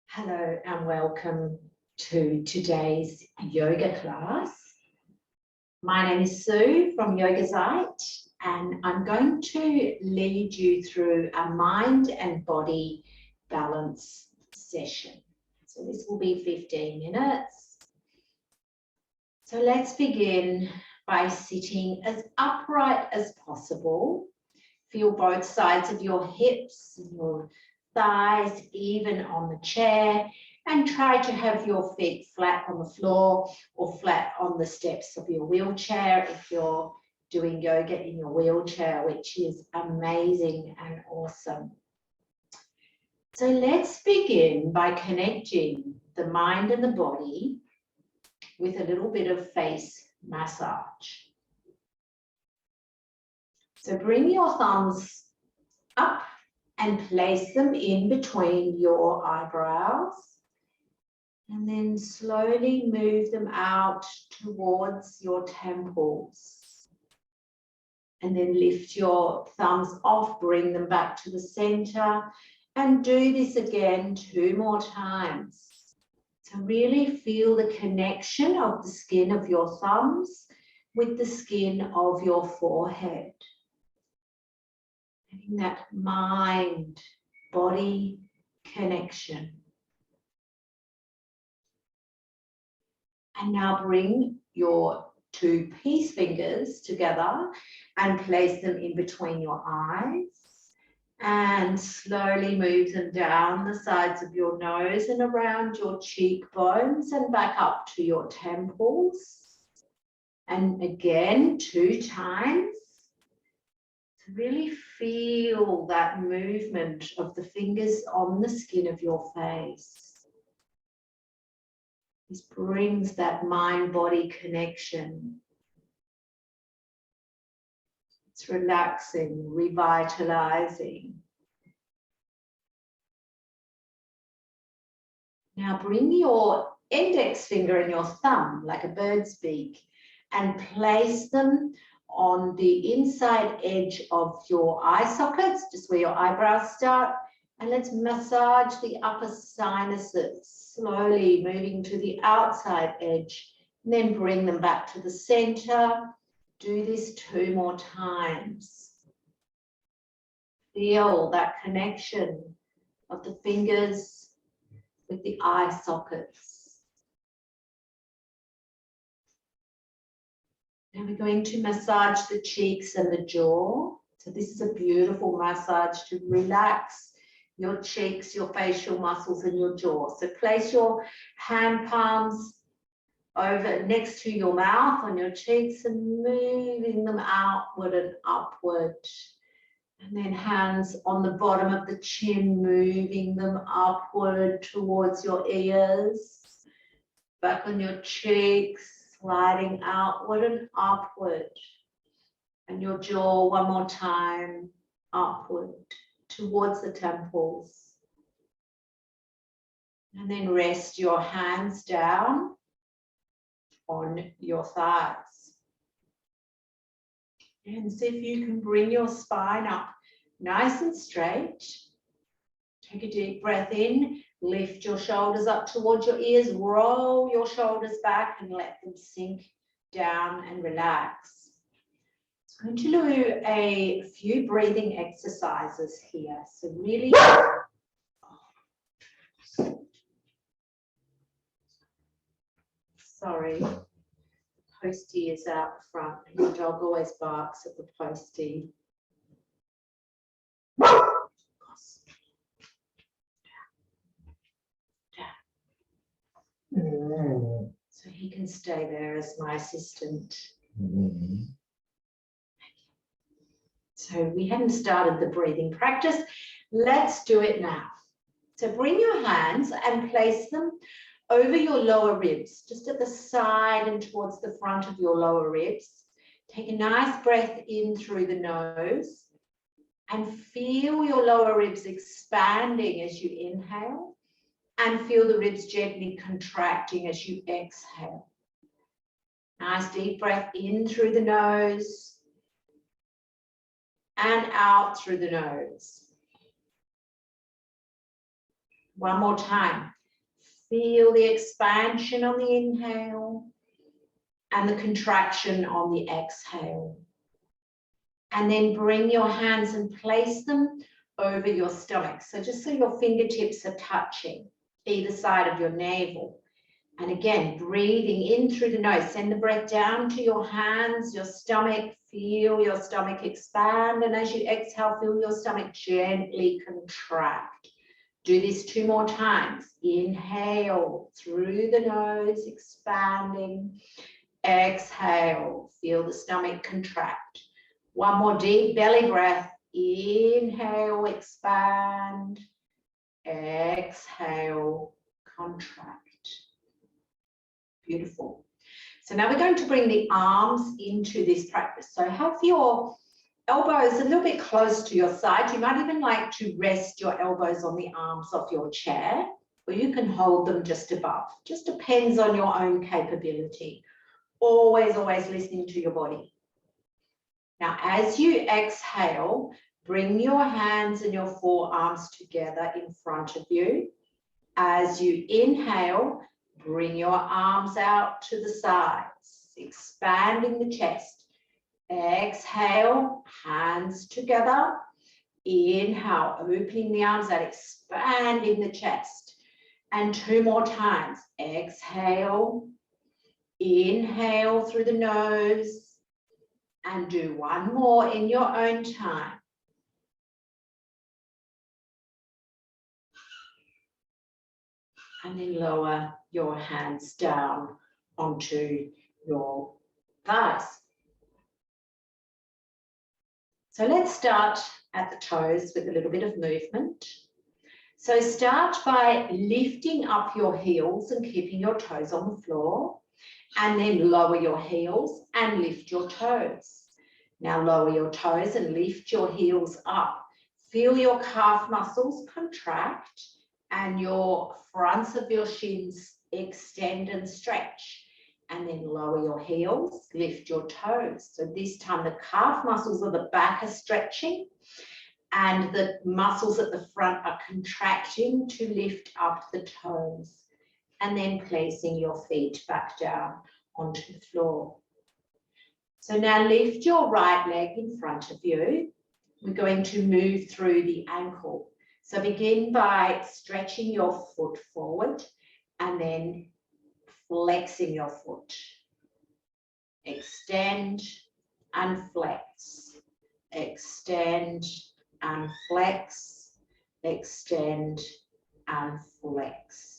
Hello and welcome to today's yoga class. My name is Sue from Yogazeit, and I'm going to lead you through a mind and body balance session. So this will be 15 minutes. So let's begin by sitting as upright as possible. Feel both sides of your hips and your thighs even on the chair, and try to have your feet flat on the floor or flat on the steps of your wheelchair if you're doing yoga in your wheelchair, which is amazing and awesome. So let's begin by connecting the mind and the body with a little bit of face massage. So bring your thumbs up and place them in between your eyebrows, and then slowly move them out towards your temples. And then lift your thumbs off, bring them back to the center, and do this again 2 more times. So really feel the connection of the skin of your thumbs with the skin of your forehead. Having that mind-body connection. And now bring your 2 peace fingers together and place them in between your eyes. And slowly move them down the sides of your nose and around your cheekbones and back up to your temples. And again, 2 times. Really feel that movement of the fingers on the skin of your face. This brings that mind-body connection. It's relaxing, revitalizing. Now bring your index finger and your thumb like a bird's beak and place them on the inside edge of your eye sockets, just where your eyebrows start, and let's massage the upper sinuses, slowly moving to the outside edge, and then bring them back to the center. Do this 2 more times. Feel that connection of the fingers with the eye sockets. Now we're going to massage the cheeks and the jaw. So this is a beautiful massage to relax your cheeks, your facial muscles and your jaw. So place your hand palms over next to your mouth on your cheeks and moving them outward and upward. And then hands on the bottom of the chin, moving them upward towards your ears. Back on your cheeks. Sliding outward and upward, and your jaw 1 more time, upward towards the temples. And then rest your hands down on your thighs. And see if you can bring your spine up nice and straight. Take a deep breath in. Lift your shoulders up towards your ears, roll your shoulders back and let them sink down and relax. I'm going to do a few breathing exercises here. So really, sorry, the postie is out front. Your dog always barks at the postie. So he can stay there as my assistant. So we haven't started the breathing practice. Let's do it now. So bring your hands and place them over your lower ribs, just at the side and towards the front of your lower ribs. Take a nice breath in through the nose and feel your lower ribs expanding as you inhale. And feel the ribs gently contracting as you exhale. Nice deep breath in through the nose and out through the nose. One more time. Feel the expansion on the inhale and the contraction on the exhale. And then bring your hands and place them over your stomach. So just so your fingertips are touching either side of your navel. And again, breathing in through the nose. Send the breath down to your hands, your stomach. Feel your stomach expand. And as you exhale, feel your stomach gently contract. Do this 2 more times. Inhale through the nose, expanding. Exhale, feel the stomach contract. One more deep belly breath. Inhale, expand. Exhale, contract. Beautiful. So now we're going to bring the arms into this practice. So have your elbows a little bit close to your side. You might even like to rest your elbows on the arms of your chair, or you can hold them just above. Just depends on your own capability. Always, always listening to your body. Now, as you exhale, bring your hands and your forearms together in front of you. As you inhale, bring your arms out to the sides, expanding the chest. Exhale, hands together. Inhale, opening the arms out, expanding the chest. And 2 more times. Exhale, inhale through the nose. And do 1 more in your own time. And then lower your hands down onto your thighs. So let's start at the toes with a little bit of movement. So start by lifting up your heels and keeping your toes on the floor, and then lower your heels and lift your toes. Now lower your toes and lift your heels up. Feel your calf muscles contract and your fronts of your shins extend and stretch. And then lower your heels, lift your toes. So this time the calf muscles of the back are stretching and the muscles at the front are contracting to lift up the toes. And then placing your feet back down onto the floor. So now lift your right leg in front of you. We're going to move through the ankle. So begin by stretching your foot forward and then flexing your foot. Extend and flex. Extend and flex. Extend and flex.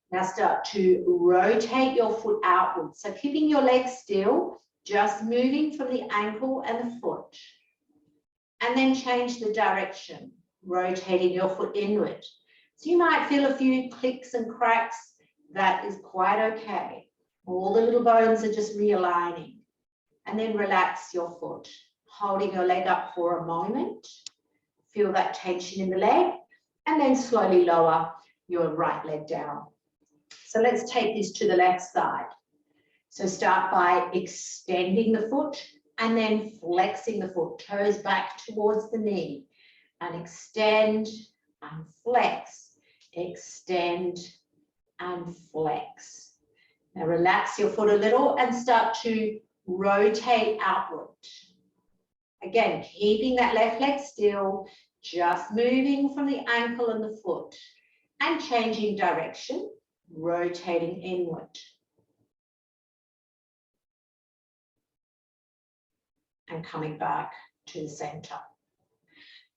Now start to rotate your foot outwards. So keeping your legs still, just moving from the ankle and the foot. And then change the direction, rotating your foot inward. So you might feel a few clicks and cracks. That is quite okay. All the little bones are just realigning. And then relax your foot, holding your leg up for a moment. Feel that tension in the leg, and then slowly lower your right leg down. So let's take this to the left side. So start by extending the foot and then flexing the foot, toes back towards the knee, and extend and flex, extend and flex. Now relax your foot a little and start to rotate outward. Again, keeping that left leg still, just moving from the ankle and the foot and changing direction, rotating inward. And coming back to the center.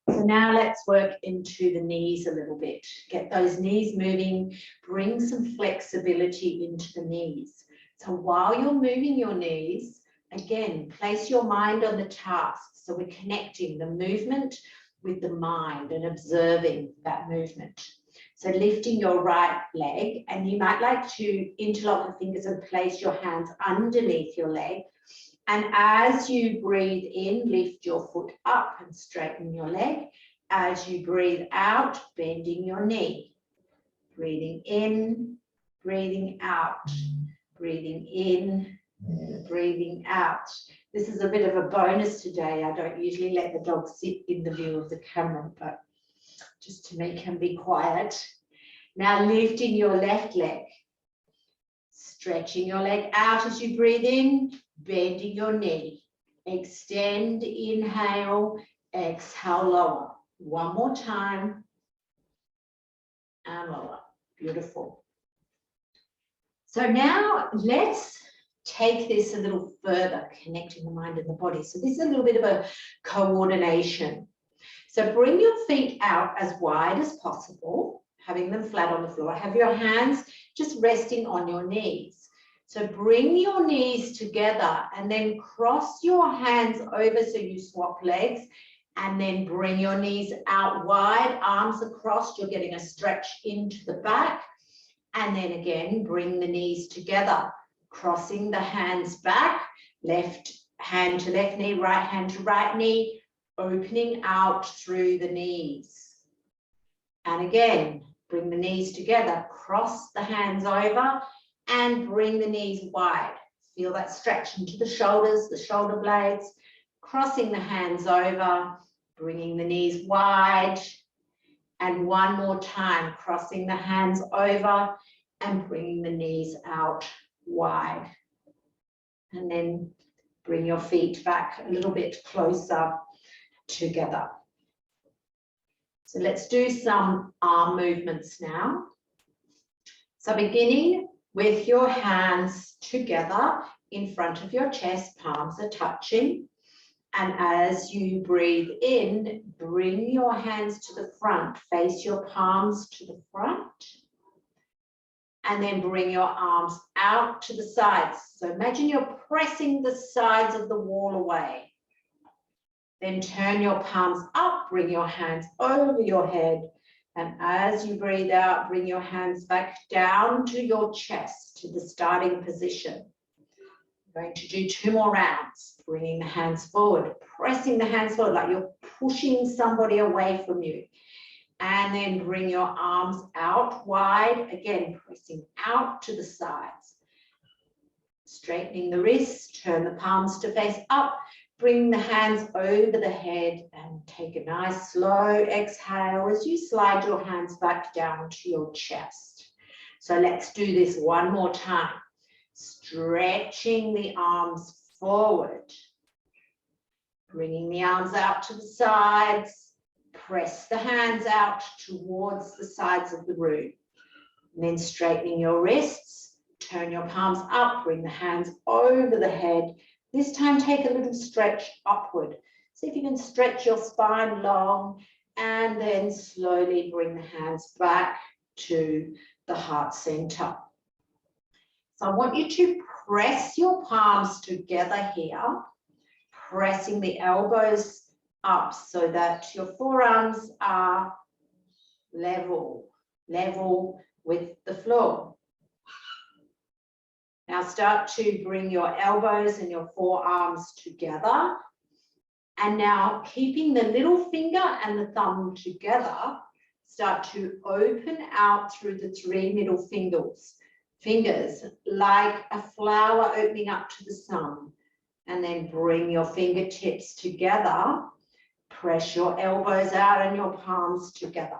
So now let's work into the knees a little bit. Get those knees moving, bring some flexibility into the knees. So while you're moving your knees, again, place your mind on the task. So we're connecting the movement with the mind and observing that movement. So lifting your right leg, and you might like to interlock the fingers and place your hands underneath your leg. And as you breathe in, lift your foot up and straighten your leg. As you breathe out, bending your knee. Breathing in, breathing out. Breathing in, breathing out. This is a bit of a bonus today. I don't usually let the dog sit in the view of the camera, but just to make him be quiet. Now lifting your left leg, stretching your leg out as you breathe in, bending your knee. Extend, inhale, exhale, lower. One more time, and lower. Beautiful. So now let's take this a little further, connecting the mind and the body. So this is a little bit of a coordination. So bring your feet out as wide as possible, having them flat on the floor. Have your hands just resting on your knees. So bring your knees together and then cross your hands over so you swap legs, and then bring your knees out wide, arms across. You're getting a stretch into the back. And then again, bring the knees together, crossing the hands back, left hand to left knee, right hand to right knee, opening out through the knees. And again, bring the knees together, cross the hands over, and bring the knees wide. Feel that stretch into the shoulders, the shoulder blades, crossing the hands over, bringing the knees wide. And one more time, crossing the hands over and bringing the knees out wide. And then bring your feet back a little bit closer together. So let's do some arm movements now. So beginning with your hands together in front of your chest, palms are touching. And as you breathe in, bring your hands to the front, face your palms to the front. And then bring your arms out to the sides. So imagine you're pressing the sides of the wall away. Then turn your palms up, bring your hands over your head. And as you breathe out, bring your hands back down to your chest, to the starting position. We're going to do 2 more rounds, bringing the hands forward, pressing the hands forward like you're pushing somebody away from you. And then bring your arms out wide, again, pressing out to the sides. Straightening the wrists, turn the palms to face up, bring the hands over the head and take a nice slow exhale as you slide your hands back down to your chest. So let's do this one more time. Stretching the arms forward, bringing the arms out to the sides, press the hands out towards the sides of the room, and then straightening your wrists, turn your palms up, bring the hands over the head. This time take a little stretch upward. See if you can stretch your spine long, and then slowly bring the hands back to the heart center. So I want you to press your palms together here, pressing the elbows up so that your forearms are level with the floor. Now start to bring your elbows and your forearms together. And now keeping the little finger and the thumb together, start to open out through the 3 middle fingers like a flower opening up to the sun. And then bring your fingertips together, press your elbows out and your palms together.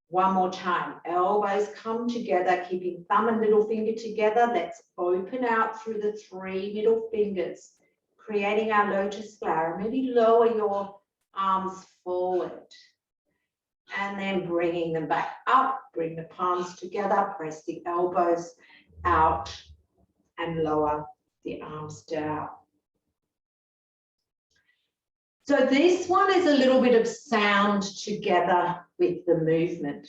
One more time, elbows come together, keeping thumb and little finger together. Let's open out through the 3 middle fingers, creating our lotus flower. Maybe lower your arms forward. And then bringing them back up, bring the palms together, press the elbows out and lower the arms down. So this one is a little bit of sound together with the movement.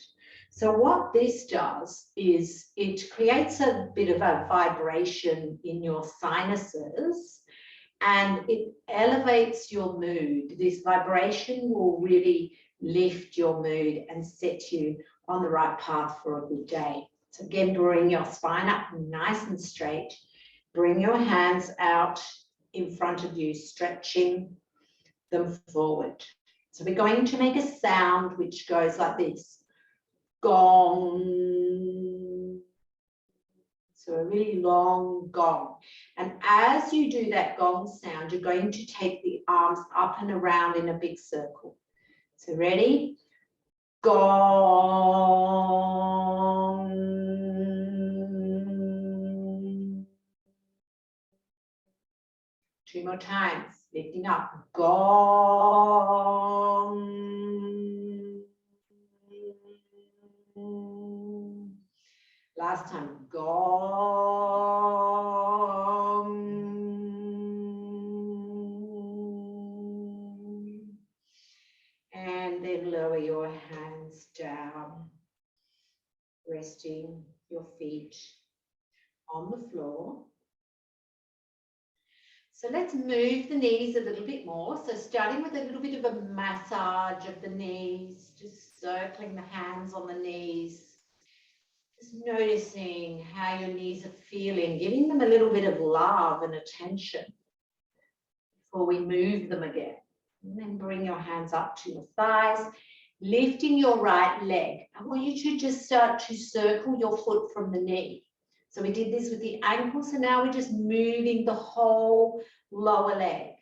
So what this does is it creates a bit of a vibration in your sinuses and it elevates your mood. This vibration will really lift your mood and set you on the right path for a good day. So again, bring your spine up nice and straight. Bring your hands out in front of you, stretching them forward. So we're going to make a sound which goes like this. Gong. So a really long gong. And as you do that gong sound, you're going to take the arms up and around in a big circle. So ready? Gong. 2 more times, lifting up. Gong. Last time. Gong. And then lower your hands down, resting your feet on the floor. So let's move the knees a little bit more. So starting with a little bit of a massage of the knees, just circling the hands on the knees. Just noticing how your knees are feeling, giving them a little bit of love and attention before we move them again. And then bring your hands up to your thighs, lifting your right leg. I want you to just start to circle your foot from the knee. So we did this with the ankle, so now we're just moving the whole lower leg.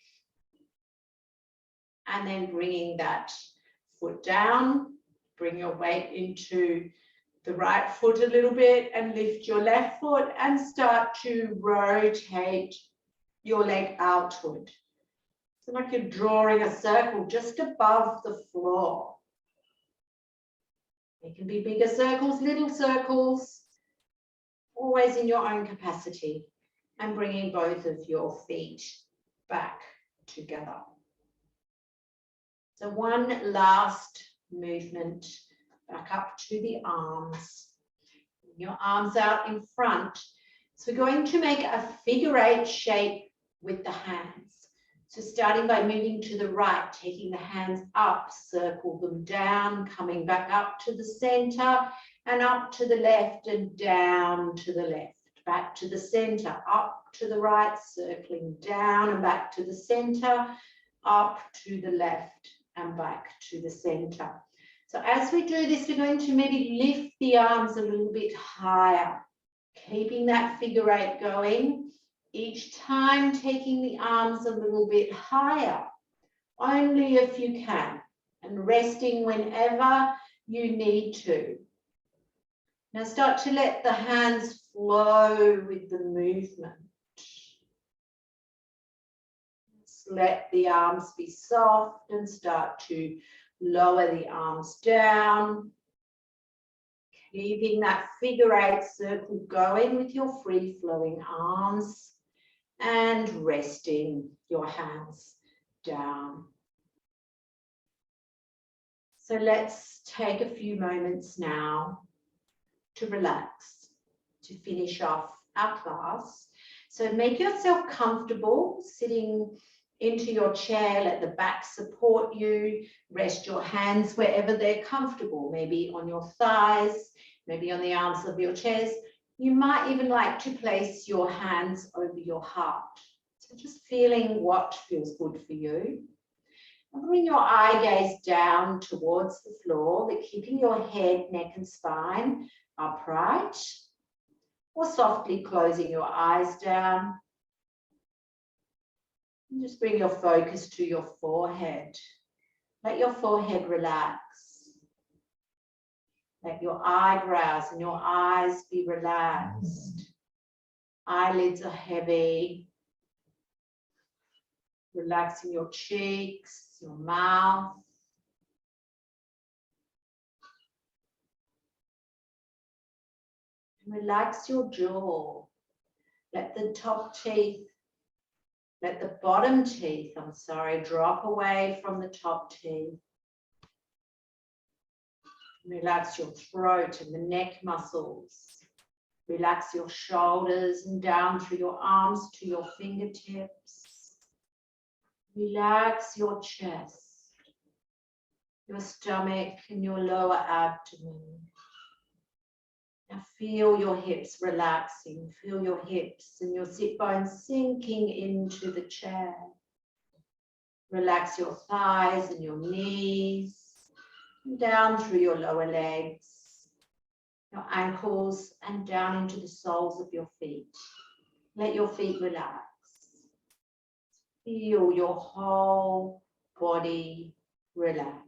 And then bringing that foot down, bring your weight into the right foot a little bit and lift your left foot and start to rotate your leg outward. So like you're drawing a circle just above the floor. It can be bigger circles, little circles, always in your own capacity, and bringing both of your feet back together. So one last movement, back up to the arms. Bring your arms out in front. So we're going to make a figure 8 shape with the hands. So starting by moving to the right, taking the hands up, circle them down, coming back up to the center and up to the left and down to the left, back to the center, up to the right, circling down and back to the center, up to the left and back to the center. So as we do this, we're going to maybe lift the arms a little bit higher, keeping that figure 8 going. Each time taking the arms a little bit higher, only if you can, and resting whenever you need to. Now start to let the hands flow with the movement. Just let the arms be soft and start to lower the arms down. Keeping that figure 8 circle going with your free-flowing arms and resting your hands down. So let's take a few moments now to relax, to finish off our class. So make yourself comfortable sitting into your chair, let the back support you, rest your hands wherever they're comfortable, maybe on your thighs, maybe on the arms of your chairs. You might even like to place your hands over your heart. So just feeling what feels good for you. And bring your eye gaze down towards the floor, but keeping your head, neck and spine upright, or softly closing your eyes down. And just bring your focus to your forehead. Let your forehead relax. Let your eyebrows and your eyes be relaxed. Eyelids are heavy. Relaxing your cheeks, your mouth. And relax your jaw. Let the top teeth, let the bottom teeth, drop away from the top teeth. Relax your throat and the neck muscles. Relax your shoulders and down through your arms to your fingertips. Relax your chest, your stomach and your lower abdomen. Now feel your hips relaxing. Feel your hips and your sit bones sinking into the chair. Relax your thighs and your knees. Down through your lower legs your ankles, and down into the soles of your feet. Let your feet relax. Feel your whole body relaxed.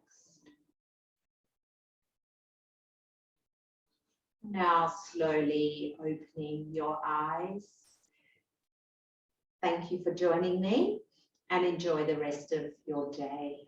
Now slowly opening your eyes. Thank you for joining me and enjoy the rest of your day.